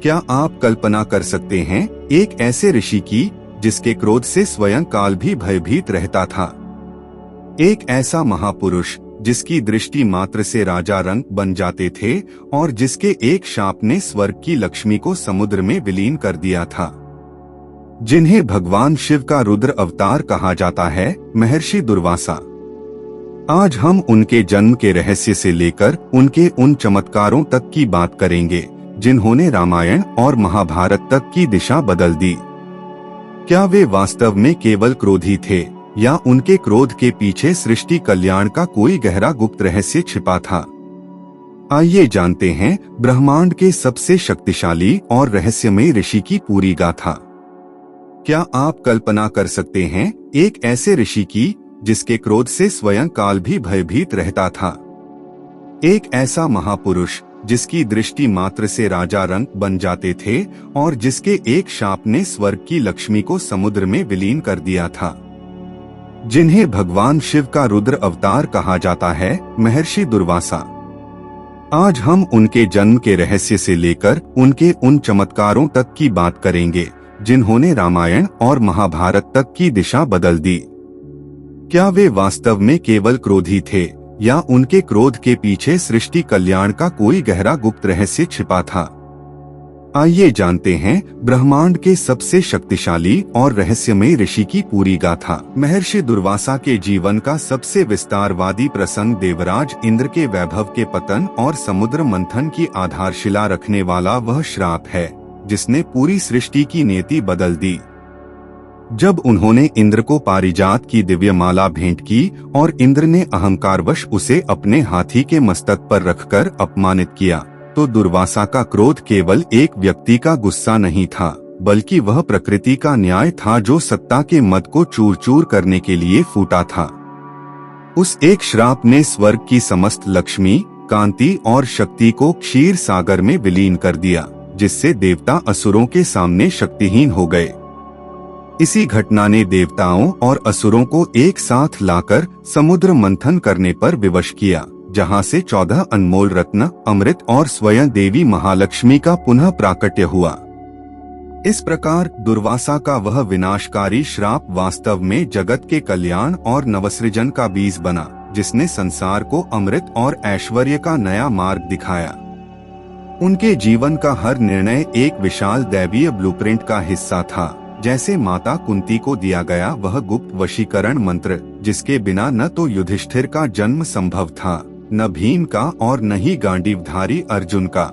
क्या आप कल्पना कर सकते हैं एक ऐसे ऋषि की जिसके क्रोध से स्वयं काल भी भयभीत रहता था। एक ऐसा महापुरुष जिसकी दृष्टि मात्र से राजा रंक बन जाते थे और जिसके एक शाप ने स्वर्ग की लक्ष्मी को समुद्र में विलीन कर दिया था। जिन्हें भगवान शिव का रुद्र अवतार कहा जाता है, महर्षि दुर्वासा। आज हम उनके जन्म के रहस्य से लेकर उनके उन चमत्कारों तक की बात करेंगे जिन्होंने रामायण और महाभारत तक की दिशा बदल दी। क्या वे वास्तव में केवल क्रोधी थे या उनके क्रोध के पीछे सृष्टि कल्याण का कोई गहरा गुप्त रहस्य छिपा था? आइए जानते हैं ब्रह्मांड के सबसे शक्तिशाली और रहस्यमय ऋषि की पूरी गाथा। क्या आप कल्पना कर सकते हैं एक ऐसे ऋषि की जिसके क्रोध से स्वयं काल भी भयभीत रहता था। एक ऐसा महापुरुष जिसकी दृष्टि मात्र से राजा रंक बन जाते थे और जिसके एक शाप ने स्वर्ग की लक्ष्मी को समुद्र में विलीन कर दिया था। जिन्हें भगवान शिव का रुद्र अवतार कहा जाता है, महर्षि दुर्वासा। आज हम उनके जन्म के रहस्य से लेकर उनके उन चमत्कारों तक की बात करेंगे जिन्होंने रामायण और महाभारत तक की दिशा बदल दी। क्या वे वास्तव में केवल क्रोधी थे या उनके क्रोध के पीछे सृष्टि कल्याण का कोई गहरा गुप्त रहस्य छिपा था? आइए जानते हैं ब्रह्मांड के सबसे शक्तिशाली और रहस्यमय ऋषि की पूरी गाथा। महर्षि दुर्वासा के जीवन का सबसे विस्तारवादी प्रसंग देवराज इंद्र के वैभव के पतन और समुद्र मंथन की आधारशिला रखने वाला वह श्राप है जिसने पूरी सृष्टि की नीति बदल दी। जब उन्होंने इंद्र को पारिजात की दिव्य माला भेंट की और इंद्र ने अहंकारवश उसे अपने हाथी के मस्तक पर रखकर अपमानित किया, तो दुर्वासा का क्रोध केवल एक व्यक्ति का गुस्सा नहीं था, बल्कि वह प्रकृति का न्याय था जो सत्ता के मद को चूर चूर करने के लिए फूटा था। उस एक श्राप ने स्वर्ग की समस्त लक्ष्मी, कांति और शक्ति को क्षीर सागर में विलीन कर दिया, जिससे देवता असुरों के सामने शक्तिहीन हो गए। इसी घटना ने देवताओं और असुरों को एक साथ लाकर समुद्र मंथन करने पर विवश किया, जहां से 14 अनमोल रत्न, अमृत और स्वयं देवी महालक्ष्मी का पुनः प्राकट्य हुआ। इस प्रकार दुर्वासा का वह विनाशकारी श्राप वास्तव में जगत के कल्याण और नवसृजन का बीज बना, जिसने संसार को अमृत और ऐश्वर्य का नया मार्ग दिखाया। उनके जीवन का हर निर्णय एक विशाल दैवीय ब्लूप्रिंट का हिस्सा था, जैसे माता कुंती को दिया गया वह गुप्त वशीकरण मंत्र, जिसके बिना न तो युधिष्ठिर का जन्म संभव था, न भीम का और न ही गांडीवधारी अर्जुन का।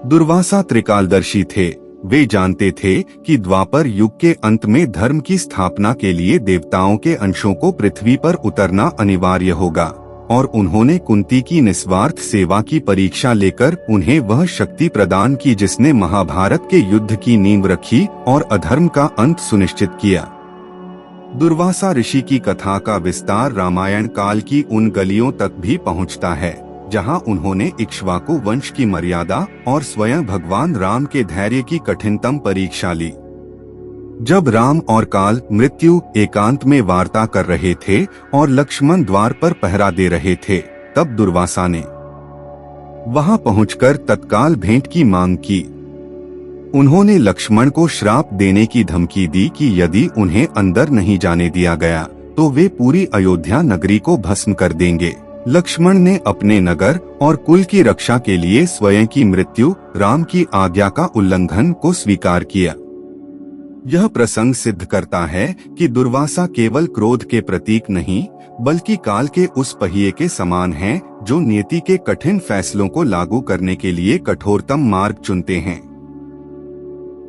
दुर्वासा त्रिकालदर्शी थे। वे जानते थे कि द्वापर युग के अंत में धर्म की स्थापना के लिए देवताओं के अंशों को पृथ्वी पर उतरना अनिवार्य होगा, और उन्होंने कुंती की निस्वार्थ सेवा की परीक्षा लेकर उन्हें वह शक्ति प्रदान की जिसने महाभारत के युद्ध की नींव रखी और अधर्म का अंत सुनिश्चित किया। दुर्वासा ऋषि की कथा का विस्तार रामायण काल की उन गलियों तक भी पहुंचता है, जहां उन्होंने इक्ष्वाकु वंश की मर्यादा और स्वयं भगवान राम के धैर्य की कठिनतम परीक्षा ली। जब राम और काल मृत्यु एकांत में वार्ता कर रहे थे और लक्ष्मण द्वार पर पहरा दे रहे थे, तब दुर्वासा ने वहां पहुंचकर तत्काल भेंट की मांग की। उन्होंने लक्ष्मण को श्राप देने की धमकी दी कि यदि उन्हें अंदर नहीं जाने दिया गया तो वे पूरी अयोध्या नगरी को भस्म कर देंगे। लक्ष्मण ने अपने नगर और कुल की रक्षा के लिए स्वयं की मृत्यु, राम की आज्ञा का उल्लंघन को स्वीकार किया। यह प्रसंग सिद्ध करता है कि दुर्वासा केवल क्रोध के प्रतीक नहीं, बल्कि काल के उस पहिए के समान हैं जो नियति के कठिन फैसलों को लागू करने के लिए कठोरतम मार्ग चुनते हैं।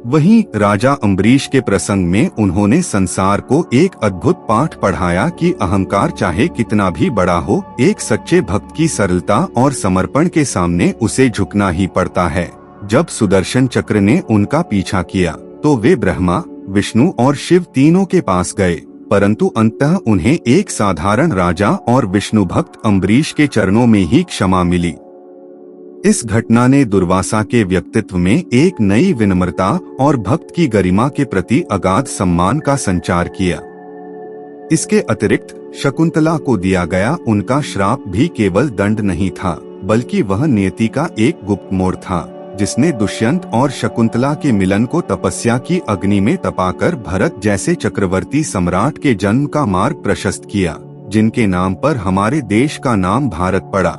वहीं राजा अम्बरीश के प्रसंग में उन्होंने संसार को एक अद्भुत पाठ पढ़ाया कि अहंकार चाहे कितना भी बड़ा हो, एक सच्चे भक्त की सरलता और समर्पण के सामने उसे झुकना ही पड़ता है। जब सुदर्शन चक्र ने उनका पीछा किया तो वे ब्रह्मा, विष्णु और शिव तीनों के पास गए, परंतु अंततः उन्हें एक साधारण राजा और विष्णु भक्त अम्बरीश के चरणों में ही क्षमा मिली। इस घटना ने दुर्वासा के व्यक्तित्व में एक नई विनम्रता और भक्त की गरिमा के प्रति अगाध सम्मान का संचार किया। इसके अतिरिक्त शकुंतला को दिया गया उनका श्राप भी केवल दंड नहीं था, बल्कि वह नियति का एक गुप्त मोड़ था, जिसने दुष्यंत और शकुंतला के मिलन को तपस्या की अग्नि में तपाकर भरत जैसे चक्रवर्ती सम्राट के जन्म का मार्ग प्रशस्त किया, जिनके नाम पर हमारे देश का नाम भारत पड़ा।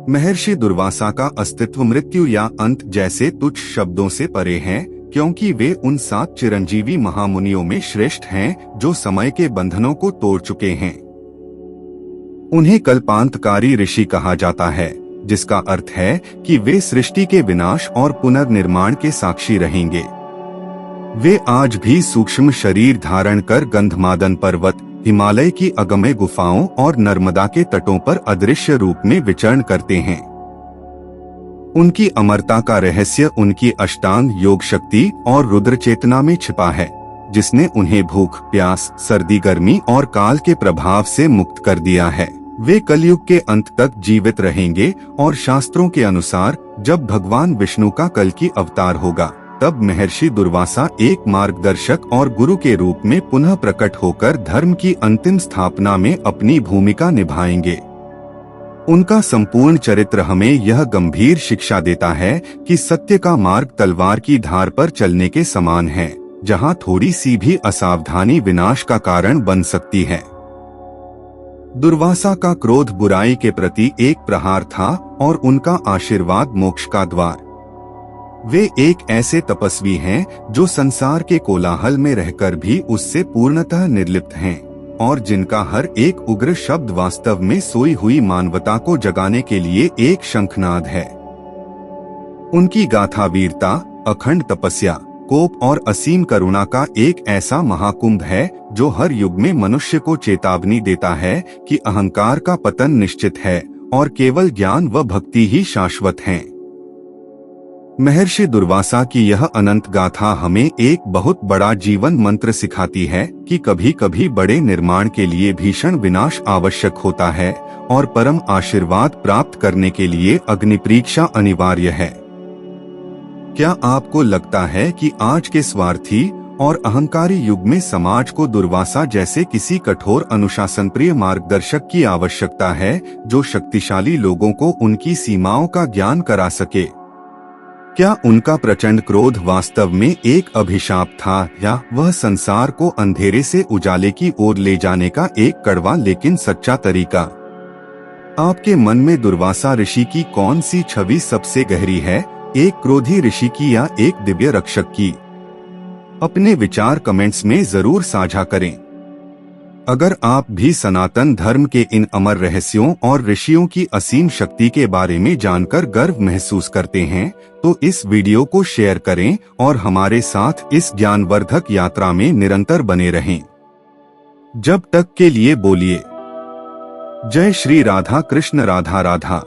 महर्षि दुर्वासा का अस्तित्व मृत्यु या अंत जैसे तुच्छ शब्दों से परे है, क्योंकि वे उन 7 चिरंजीवी महामुनियों में श्रेष्ठ हैं जो समय के बंधनों को तोड़ चुके हैं। उन्हें कल्पांतकारी ऋषि कहा जाता है, जिसका अर्थ है कि वे सृष्टि के विनाश और पुनर्निर्माण के साक्षी रहेंगे। वे आज भी सूक्ष्म शरीर धारण कर गंधमादन पर्वत, हिमालय की अगम्य गुफाओं और नर्मदा के तटों पर अदृश्य रूप में विचरण करते हैं। उनकी अमरता का रहस्य उनकी अष्टांग योग शक्ति और रुद्र चेतना में छिपा है, जिसने उन्हें भूख, प्यास, सर्दी, गर्मी और काल के प्रभाव से मुक्त कर दिया है। वे कलयुग के अंत तक जीवित रहेंगे और शास्त्रों के अनुसार जब भगवान विष्णु का कल्कि अवतार होगा, तब महर्षि दुर्वासा एक मार्गदर्शक और गुरु के रूप में पुनः प्रकट होकर धर्म की अंतिम स्थापना में अपनी भूमिका निभाएंगे। उनका संपूर्ण चरित्र हमें यह गंभीर शिक्षा देता है कि सत्य का मार्ग तलवार की धार पर चलने के समान है, जहां थोड़ी सी भी असावधानी विनाश का कारण बन सकती है। दुर्वासा का क्रोध बुराई के प्रति एक प्रहार था और उनका आशीर्वाद मोक्ष का द्वार। वे एक ऐसे तपस्वी हैं जो संसार के कोलाहल में रहकर भी उससे पूर्णतः निर्लिप्त हैं और जिनका हर एक उग्र शब्द वास्तव में सोई हुई मानवता को जगाने के लिए एक शंखनाद है। उनकी गाथा वीरता, अखंड तपस्या, कोप और असीम करुणा का एक ऐसा महाकुंभ है जो हर युग में मनुष्य को चेतावनी देता है कि अहंकार का पतन निश्चित है और केवल ज्ञान व भक्ति ही शाश्वत हैं। महर्षि दुर्वासा की यह अनंत गाथा हमें एक बहुत बड़ा जीवन मंत्र सिखाती है कि कभी कभी बड़े निर्माण के लिए भीषण विनाश आवश्यक होता है और परम आशीर्वाद प्राप्त करने के लिए अग्निपरीक्षा अनिवार्य है। क्या आपको लगता है कि आज के स्वार्थी और अहंकारी युग में समाज को दुर्वासा जैसे किसी कठोर अनुशासनप्रिय मार्गदर्शक की आवश्यकता है, जो शक्तिशाली लोगों को उनकी सीमाओं का ज्ञान करा सके? क्या उनका प्रचंड क्रोध वास्तव में एक अभिशाप था या वह संसार को अंधेरे से उजाले की ओर ले जाने का एक कड़वा लेकिन सच्चा तरीका? आपके मन में दुर्वासा ऋषि की कौन सी छवि सबसे गहरी है, एक क्रोधी ऋषि की या एक दिव्य रक्षक की? अपने विचार कमेंट्स में जरूर साझा करें। अगर आप भी सनातन धर्म के इन अमर रहस्यों और ऋषियों की असीम शक्ति के बारे में जानकर गर्व महसूस करते हैं, तो इस वीडियो को शेयर करें और हमारे साथ इस ज्ञानवर्धक यात्रा में निरंतर बने रहें। जब तक के लिए बोलिए जय श्री राधा कृष्ण। राधा राधा।